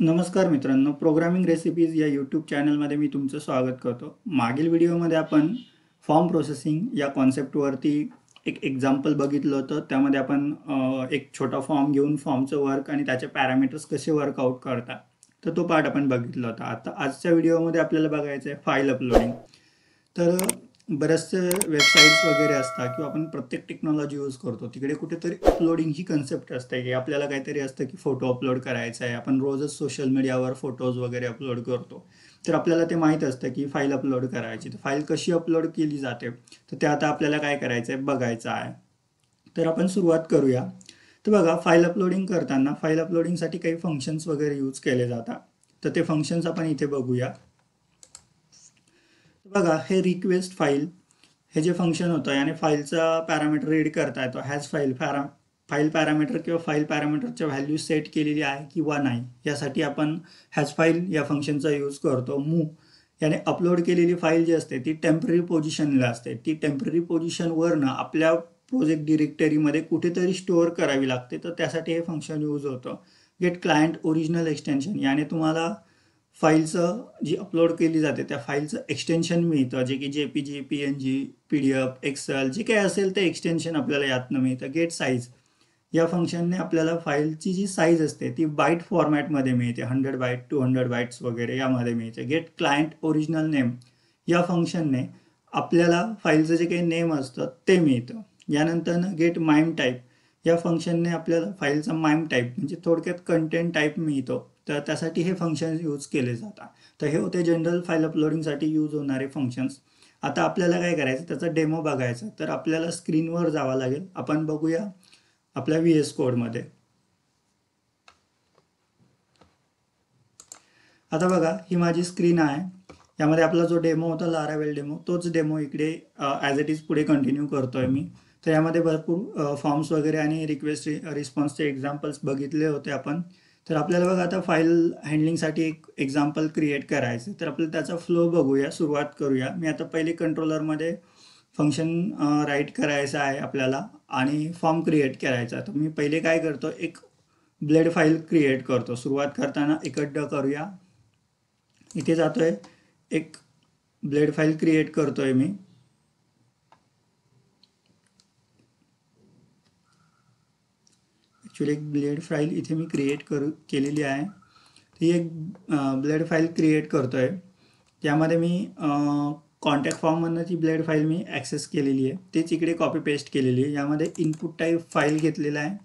नमस्कार मित्रांनो, programming recipes या यूट्यूब चॅनलमध्ये मी तुमचं स्वागत करतो. मागील व्हिडिओमध्ये आपण फॉर्म प्रोसेसिंग या कॉन्सेप्टवरती एक एक्झाम्पल बघितलं होतं. त्यामध्ये आपण एक छोटा फॉर्म घेऊन फॉर्मचं वर्क आणि त्याचे पॅरामीटर्स कसे वर्कआउट करतात, तर तो पार्ट आपण बघितला होता. आता आजच्या व्हिडिओमध्ये आपल्याला बघायचं आहे फाईल अपलोडिंग. तर बरेचसे वेबसाईट्स वगैरे असतात किंवा आपण प्रत्येक टेक्नॉलॉजी यूज करतो, तिकडे कुठेतरी अपलोडिंग ही कन्सेप्ट असते की आपल्याला काहीतरी असतं की फोटो अपलोड करायचा आहे. आपण रोजच सोशल मीडियावर फोटोज वगैरे अपलोड करतो, तर आपल्याला ते माहीत असतं की फाईल अपलोड करायची. तर फाईल कशी अपलोड केली जाते, तर ते आता आपल्याला काय करायचं आहे, बघायचं आहे. तर आपण सुरुवात करूया. तर बघा, फाईल अपलोडिंग करताना फाईल अपलोडिंगसाठी काही फंक्शन्स वगैरे यूज केले जातात. तर ते फंक्शन्स आपण इथे बघूया. बघा, हे रिक्वेस्ट फाईल हे जे फंक्शन होतं याने फाईलचा पॅरामीटर रीड करता येतो. हॅज फाईल पॅरामीटर किंवा फाईल पॅरामीटरच्या व्हॅल्यू सेट केलेली आहे किंवा नाही, यासाठी आपण हॅज फाईल या फंक्शनचा यूज करतो. याने अपलोड केलेली फाईल जी असते ती टेम्पररी पोझिशनला असते. ती टेम्पररी पोझिशनवरनं आपल्या प्रोजेक्ट डिरेक्टरीमध्ये कुठेतरी स्टोअर करावी लागते. तर त्यासाठी हे फंक्शन यूज होतं. गेट क्लायंट ओरिजिनल एक्सटेन्शन, याने तुम्हाला फाईलचं जी अपलोड केली जाते त्या फाईलचं एक्सटेन्शन मिळतं, जे की JPG, PNG, PDF, एक्सेल जे काही असेल ते एक्सटेन्शन आपल्याला यातनं मिळतं. गेट साईज या फंक्शनने आपल्याला फाईलची जी साईज असते ती बाईट फॉर्मॅटमध्ये मिळते. 100 बाईट, 200 बाईट्स वगैरे यामध्ये मिळते. गेट क्लायंट ओरिजिनल नेम या फंक्शनने आपल्याला फाईलचं जे काही नेम असतं ते मिळतं. यानंतर गेट माइम टाईप या फंक्शनने आपल्याला फाईलचा माइम टाईप म्हणजे थोडक्यात कंटेंट टाईप मिळतो. तर त्यासाठी हे फंक्शन्स यूज केले जातात. तर हे होते जनरल फाईल अपलोडिंगसाठी यूज होणारे फंक्शन्स. आता आपल्याला काय करायचं, त्याचा डेमो बघायचा. तर आपल्याला स्क्रीनवर जावं लागेल. आपण बघूया आपल्या VS कोडमध्ये. आता बघा, ही माझी स्क्रीन आहे. यामध्ये आपला जो डेमो होता लारावेल डेमो, तोच डेमो इकडे ॲज इट इज पुढे कंटिन्यू करतोय मी. तर यामध्ये भरपूर फॉर्म्स वगैरे आणि रिक्वेस्ट रिस्पॉन्सचे एक्झाम्पल्स बघितले होते आपण. तर आपल्याला बघा आता फाईल हँडलिंगसाठी एक एक्झाम्पल क्रिएट करायचं. तर आपल्याला त्याचा फ्लो बघूया, सुरुवात करूया. मी आता पहिले कंट्रोलरमध्ये फंक्शन राईट करायचं आहे आपल्याला आणि फॉर्म क्रिएट करायचा. तर मी पहिले काय करतो, एक ब्लेड फाईल क्रिएट करतो. सुरुवात करताना इकडं करूया. इथे जातोय, एक ब्लेड फाईल क्रिएट करतोय मी. ॲक्च्युली एक ब्लेड फाईल इथे मी क्रिएट केलेली आहे. ती एक ब्लेड फाईल क्रिएट करतोय. त्यामध्ये मी कॉन्टॅक्ट फॉर्ममधनं ती ब्लेड फाईल मी ॲक्सेस केलेली आहे, तेच इकडे कॉपी पेस्ट केलेली आहे. यामध्ये इनपुट टाईप फाईल घेतलेला आहे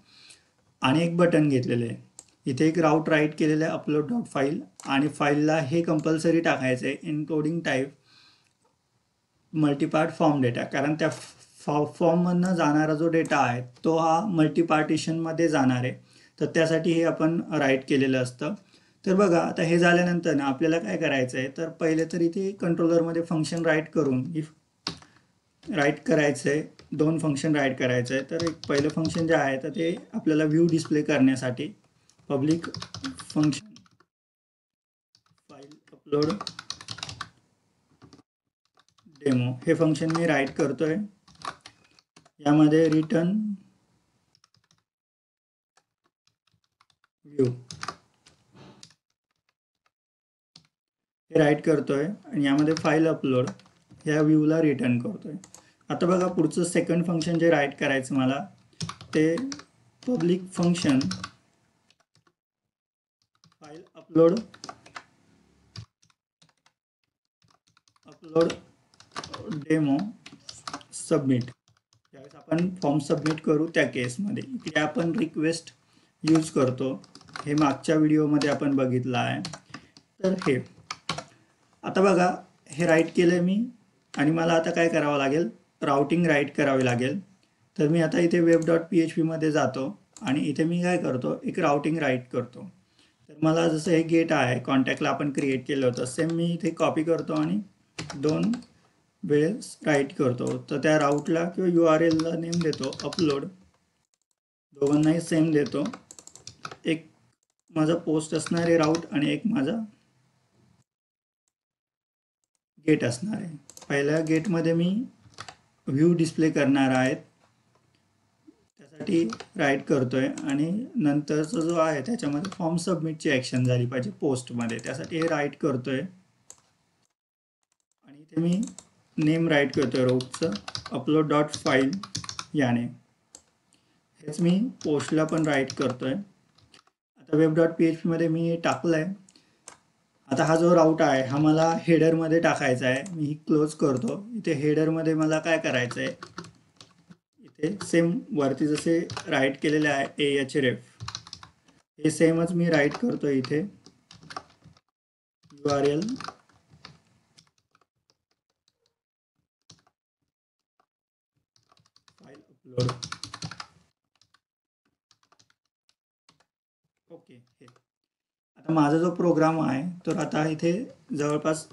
आणि एक बटन घेतलेलं आहे. इथे एक राऊट राईट केलेलं आहे, अपलोड डॉट फाईल, आणि फाईलला हे कंपल्सरी टाकायचं आहे, encoding type multipart form data. कारण त्या फॉर्ममधनं जाणारा जो डेटा आहे तो हा मल्टीपार्टिशनमध्ये जाणार आहे. तर त्यासाठी हे आपण राईट केलेलं असतं. तर बघा, आता हे झाल्यानंतर ना आपल्याला काय करायचं आहे, तर पहिले तर इथे कंट्रोलरमध्ये फंक्शन राईट करून राईट करायचं आहे. दोन फंक्शन राईट करायचं आहे. तर एक पहिलं फंक्शन जे आहे तर ते आपल्याला व्ह्यू डिस्प्ले करण्यासाठी public function file upload demo हे फंक्शन मी राईट करतोय. यामध्ये रिटर्न व्ह्यू हे राईट करतोय आणि यामध्ये फाईल अपलोड ह्या व्ह्यूला रिटर्न करतोय. आता बघा, पुढचं सेकंड फंक्शन जे राईट करायचं मला, ते public function file upload demo submit. ज्यावेळेस आपण फॉर्म सबमिट करू त्या केसमध्ये इकडे आपण रिक्वेस्ट यूज करतो. हे मागच्या व्हिडिओमध्ये आपण बघितलं आहे. तर हे आता बघा, हे राईट केलं मी आणि मला आता काय करावं लागेल, राउटिंग राईट करावी लागेल. तर मी आता इथे web.php मध्ये जातो आणि इथे मी काय करतो, एक राउटिंग राईट करतो. तर मला जसं हे गेट आहे, कॉन्टॅक्टला आपण क्रिएट केलं होतं, सेम मी इथे कॉपी करतो आणि 2 वेळेस राईट करतो. तर त्या राऊटला किंवा URL नेम देतो अपलोड, दोघांनाही सेम देतो. एक माझा पोस्ट असणार आहे राऊट आणि एक माझा गेट असणार आहे. पहिल्या गेटमध्ये मी व्ह्यू डिस्प्ले करणार आहेत. साठी राईट करतोय आणि नंतरचा जो आहे त्याच्यामध्ये फॉर्म सबमिटची ॲक्शन झाली पाहिजे पोस्टमध्ये, त्यासाठी हे राईट करतोय आणि इथे मी नेम राईट करतोय रोजचं अपलोड डॉट फाईल याने, हेच मी पोस्टला पण राईट करतोय. आता वेब डॉट PHP मध्ये मी टाकलं आहे. आता हा जो राऊट आहे हा मला हेडरमध्ये टाकायचा आहे. मी ही क्लोज करतो. इथे हेडरमध्ये मला काय करायचं आहे, इथे सेम वरती जसे राईट केलेले आहे AHREF हे सेमच मी राईट करतो. इथे URL फाईल अपलोड. ओके, हे आता माझा जो प्रोग्राम आहे तर आता इथे जवळपास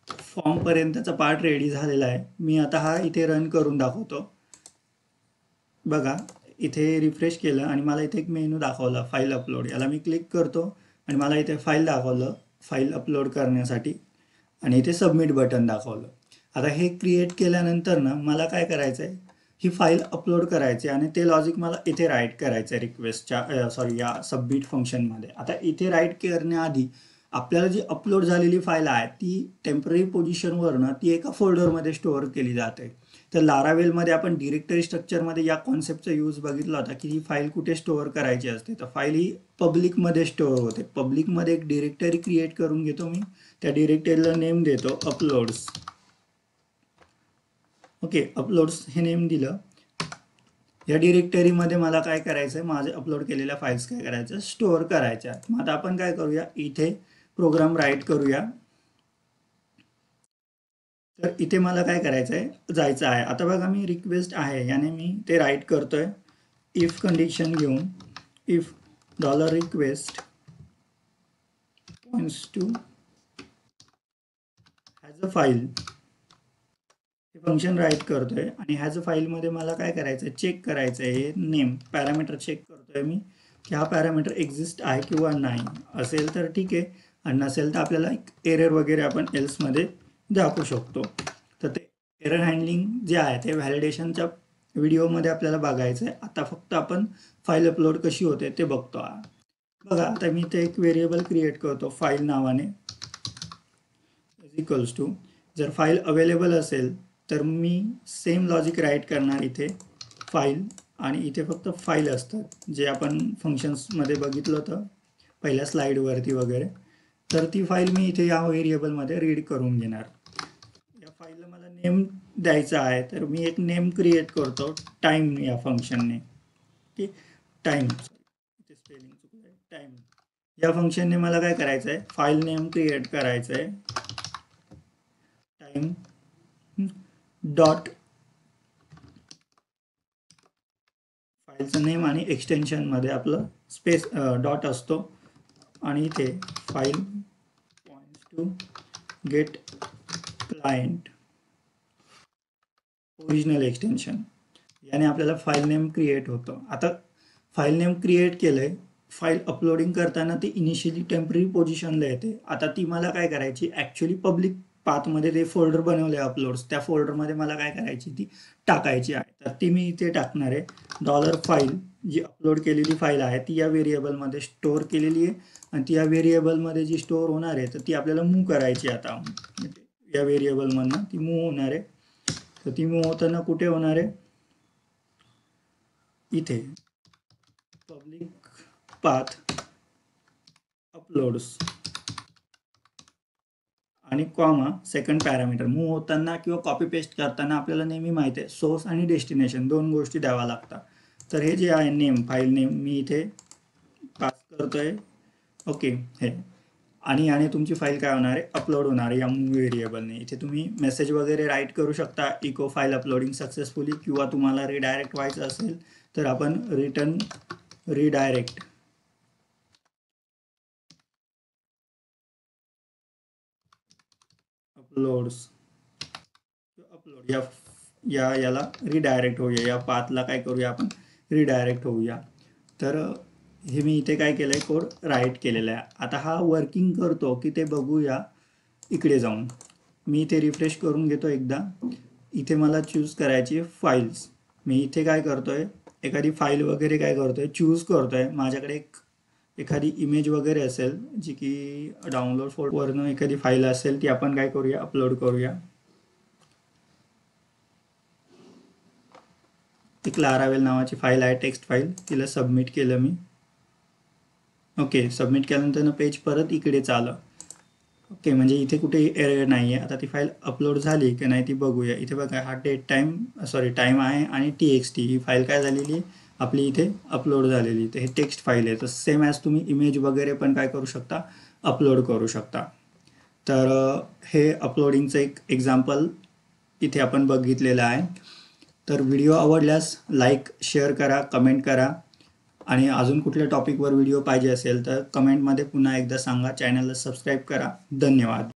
फॉर्मपर्यंतचा पार्ट रेडी झालेला आहे. मी आता हा इथे रन करून दाखवतो. बघा इथे रिफ्रेश केलं आणि मला इथे एक मेनू दाखवला फाईल अपलोड, याला मी क्लिक करतो आणि मला इथे फाईल दाखवलं फाईल अपलोड करण्यासाठी आणि इथे सबमिट बटन दाखवलं. आता हे क्रिएट केल्यानंतर ना मला काय करायचं आहे, ही फाईल अपलोड करायची आणि ते लॉजिक मला इथे राईट करायचं आहे रिक्वेस्टच्या या सबमिट फंक्शनमध्ये. आता इथे राईट करण्याआधी आपल्याला जी अपलोड झालेली फाईल आहे ती टेम्पररी पोझिशनवरनं ती एका फोल्डरमध्ये स्टोअर केली जाते. तर लारावेलमध्ये आपण डिरेक्टरी स्ट्रक्चरमध्ये या कॉन्सेप्टचा यूज बघितला होता की ही फाईल कुठे स्टोअर करायची असते. तर फाईल ही पब्लिकमध्ये स्टोअर होते. पब्लिकमध्ये एक डिरेक्टरी क्रिएट करून घेतो मी, त्या डिरेक्टरीला नेम देतो अपलोड्स. ओके, अपलोड्स हे नेम दिलं. या डिरेक्टरीमध्ये मला काय करायचं आहे, माझे अपलोड केलेल्या फाईल्स काय करायचं स्टोअर करायच्या. मग आता आपण काय करूया, इथे प्रोग्राम राईट करूया. तर इथे मला काय करायचं आहे, जायचं आहे. आता बघा मी रिक्वेस्ट आहे याने मी ते राईट करतोय. इफ कंडिशन घेऊन if $request points to has a file हे फंक्शन राईट करतोय आणि हॅज अ फाईलमध्ये मला काय करायचं आहे, चेक करायचं आहे हे नेम पॅरामीटर चेक करतोय मी की हा पॅरामीटर एक्झिस्ट आहे किंवा नाही. असेल तर ठीक आहे आणि नसेल तर आपल्याला एक एरर वगैरे आपण एल्समध्ये दाखवू शकतो. तर ते एरर हँडलिंग जे आहे ते व्हॅलिडेशनच्या व्हिडिओमध्ये आपल्याला बघायचं आहे. आता फक्त आपण फाईल अपलोड कशी होते ते बघतो. बघा आता मी ते एक व्हेरिएबल क्रिएट करतो फाईल नावाने इक्वल्स टू, जर फाईल अवेलेबल असेल तर मी सेम लॉजिक राईट करणार इथे फाईल आणि इथे फक्त फाईल असतात जे आपण फंक्शन्समध्ये बघितलं होतं पहिल्या स्लाईडवरती वगैरे. तर ती फाईल मी इथे या व्हेरिएबलमध्ये रीड करून घेणार. या फाईलला मला नेम द्यायचा आहे तर मी एक नेम क्रिएट करतो टाईम या फंक्शनने. ठीक, टाईम, इथे स्पेलिंग चुकलं आहे, टाईम या फंक्शनने मला काय करायचं आहे, फाईल नेम क्रिएट करायचं आहे टाईम डॉट फाईलचं नेम आणि एक्सटेन्शनमध्ये आपलं स्पेस डॉट असतो आणि इथे file points to get client original extension याने आपल्याला फाईल नेम क्रिएट होतं. आता फाईल नेम क्रिएट केलं आहे, फाईल अपलोडिंग करताना ती इनिशियली टेम्पररी पोझिशनला येते. आता ती मला काय करायची, ॲक्च्युली पब्लिक पाथमध्ये ते फोल्डर बनवले अपलोड्स, त्या फोल्डरमध्ये मला काय करायची ती टाकायची आहे. तर ती मी इथे टाकणार आहे. फाईल जी अपलोड केलेली फाईल आहे ती या व्हेरिएबलमध्ये स्टोअर केलेली आहे आणि ती या व्हेरिएबलमध्ये जी स्टोअर होणार आहे तर ती आपल्याला मूव्ह करायची. आता या व्हेरिएबलमधनं ती मूव्ह होणार आहे. तर ती मूव्ह होताना कुठे होणार आहे, इथे पब्लिक पाथ अपलोड्स आणि कॉमा सेकंड पॅरामीटर. मूव्ह होताना किंवा कॉपी पेस्ट करताना आपल्याला नेहमी माहिती आहे सोर्स आणि डेस्टिनेशन दोन गोष्टी द्याव्या लागतात. तर हे जे आहे नेम, फाईल नेम मी इथे पास करतोय. ओके, हे आणि याने तुमची फाईल काय होणार आहे, अपलोड होणार आहे या मूव्ह व्हेरिएबलने. इथे तुम्ही मेसेज वगैरे राईट करू शकता, इको फाईल अपलोडिंग सक्सेसफुली, किंवा तुम्हाला रिडायरेक्ट व्हायचं असेल तर आपण रिटर्न रिडायरेक्ट अपलोड्स अपलोड याला रिडायरेक्ट होऊया, या पाथला काय करूया आपण रिडायरेक्ट होऊया. तर हे मी इथे काय केलं आहे, कोड राईट केलेला आहे. आता हा वर्किंग करतो की ते बघूया. इकडे जाऊन मी इथे रिफ्रेश करून घेतो एकदा. इथे मला चूज करायची फाईल्स. मी इथे काय करतो आहे, एखादी फाईल वगैरे काय करतोय, चूज करतोय. माझ्याकडे एखादी इमेज वगैरे असेल जी की डाउनलोड फोल्डरवरनं एखादी फाईल असेल ती आपण काय करूया, अपलोड करूया. ती क्लारावेल नावाची फाईल आहे, टेक्स्ट फाईल. तिला सबमिट केलं मी. ओके, सबमिट केल्यानंतर पेज परत इकडेच आलं. ओके, म्हणजे इथे कुठे एरर नाही आहे. आता ती फाईल अपलोड झाली की नाही ती बघूया. इथे बघा हा टाईम आहे आणि TXT ही फाईल काय झालेली आहे आपली इथे अपलोड झालेली. तर हे टेक्स्ट फाईल आहे. तर सेम ॲज तुम्ही इमेज वगैरे पण काय करू शकता, अपलोड करू शकता. तर हे अपलोडिंगचं एक एक्झाम्पल इथे आपण बघितलेलं आहे. तर व्हिडिओ आवडल्यास लाईक, शेअर करा, कमेंट करा आणि अजून कुठल्या टॉपिकवर व्हिडिओ पाहिजे असेल तर कमेंटमध्ये पुन्हा एकदा सांगा. चॅनलला सबस्क्राईब करा. धन्यवाद.